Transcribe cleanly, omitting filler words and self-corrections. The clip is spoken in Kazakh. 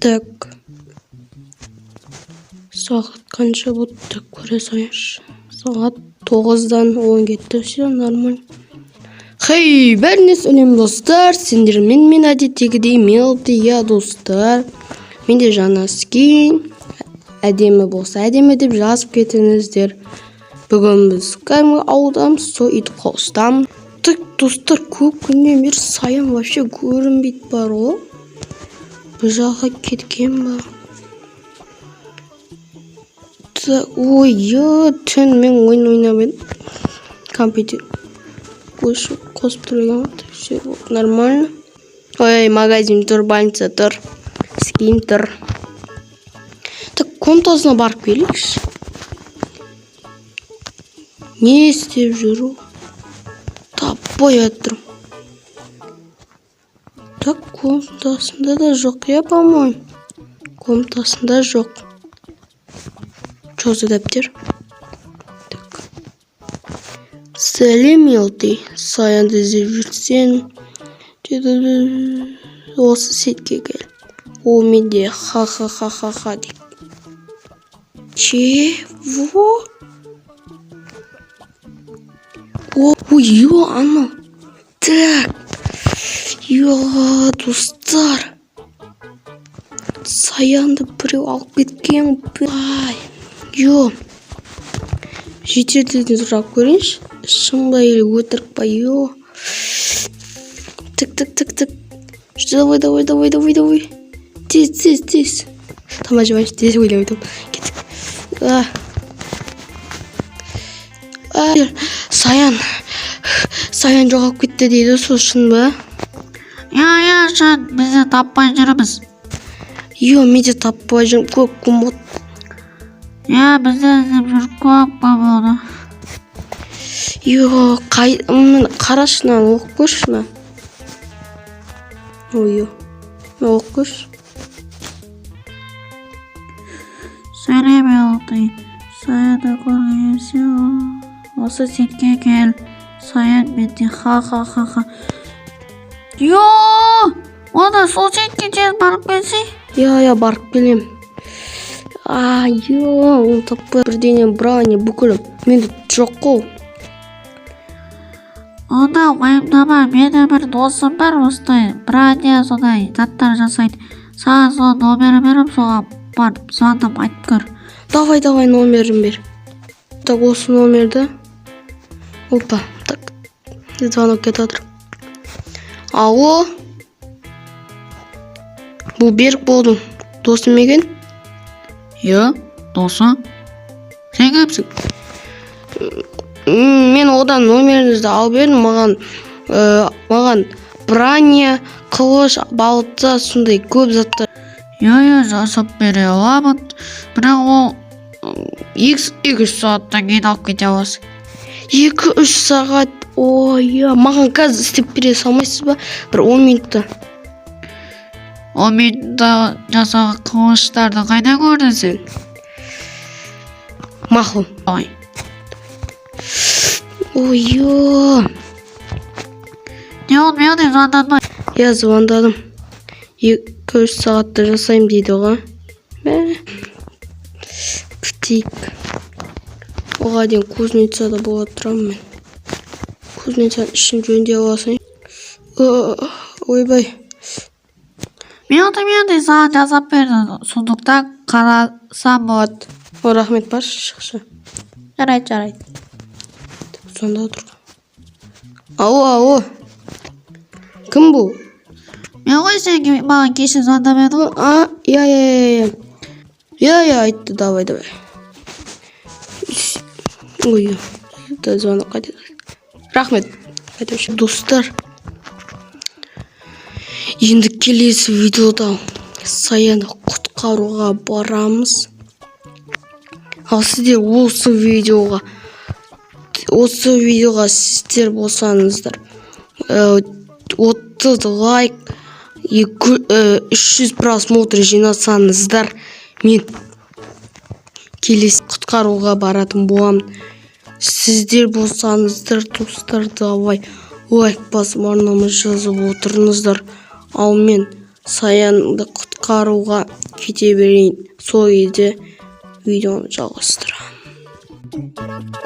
Так. Сағат қанша болды деп көре салайыншы. Сағат 9-дан 10 кетті. Все нормально. Хей, бәріңіз сәлем достар. Сендермен мен әдеттегідей Мелти, иә достар. Менде жаңа скин. Әдемі болса әдемі деп жазып кетіңіздер. Бүгін біз кәдімгі ауылдамыз, сол итіп қостамыз. Так, достар, көп күннен бері Саян вообще көрінбейді бар ғой. Бұл жаққа кеткен ба? Ой, түн мен ойын ойнап едім. Компьютер қосып тұрған. Все нормально. Ой, магазин тұр, больница тұр, скин тұр. Так, комнатасына барып келейікші. Не істеп жүру? Таппай жатырмын. Так, комнатасында да жоқ, я, по-моему. Комнатасында жоқ. Что за дәптер? Так. Сәлем, Мелти. Саянды іздеп жүрсең. Осы сетке кел. О, менде ха-ха-ха-ха-ха дейік. Чего? Ой, анау. Так. Достар. Саянды біреу алып кеткен. Ай. Жетерден сұрап көрейінші. Шын ба или өтірік па? Так. Давай. Тез. Тамажывайшы, тез ойлап. Кеттік. Саян жоғалып кетті дейді, сол шын ба? Я, шын, бізді таппай жүріміз. Менде таппай жүрім, көп күн болды. Бізді іздеп жүр, көп болды. Қарашынан оқып көрші ме? Оқып көрші. Сәлем, Мелти. Саянды көргенсе, осы сетке кел. Саян менде ха-ха-ха-ха. Оны сол сетке тез барып келсе? Барып келем. Оны таппай бірденен бұрағане бүкілім. Менде жоқ қол. Онда уайымдама, мені бір досым бар осылай. Бұрағане сондай заттар жасайды. Саған сол номері беріп, соған барып звондап айтып көр. Давай, номерін бер. Так, осы номерді. Опа, так. Звонок кетіп отыр. Алло. Бұл Берік болдың. Досым екен? Досым. Сен кімсің? Мен одан номеріңізді алып едім. Маған броня, қылыш, балта, сондай көп заттар. Жасап бере аламын. Бірақ ол 2-3 сағаттан кейін алып кете аласың. 2-3 сағат? Маған қазір істеп бере салмайсыз ба? Бір 10 минутта. 10 минутта жасаған қылыштарды қайда көрдің сен? Мақұл. Не ол менде звондадың ба? Звондадым. 2-3 сағатта жасайым дейді ғой. Күтейік. Оға дейін кузницада бола тұрам мен. Кузницаның ішін жөнде аласың. Ойбай. Мелти саған жазап берді. Сондықтан қарасам болады. Рахмет, баршы, шықшы. Жарайды. Сонда отыр. Алло. Кім бұл? Мен ғой сен маған кеше звондап едің. Айтты, давай. Звонок қайтеді. Рахмет. Достар. Енді келесі видеода Саянды құтқаруға барамыз. Ал сіздер осы видеоға сіздер болсаңыздар 30 лайк 300 просмотр жинасаңыздар, мен келесі құтқаруға баратын боламын. Сіздер болсаңыздар, достар, давай лайк басып арнамыз жазып отырыңыздар. Ал мен Саянды құтқаруға кете берейін. Сол кезде видеоны жалғастырамын.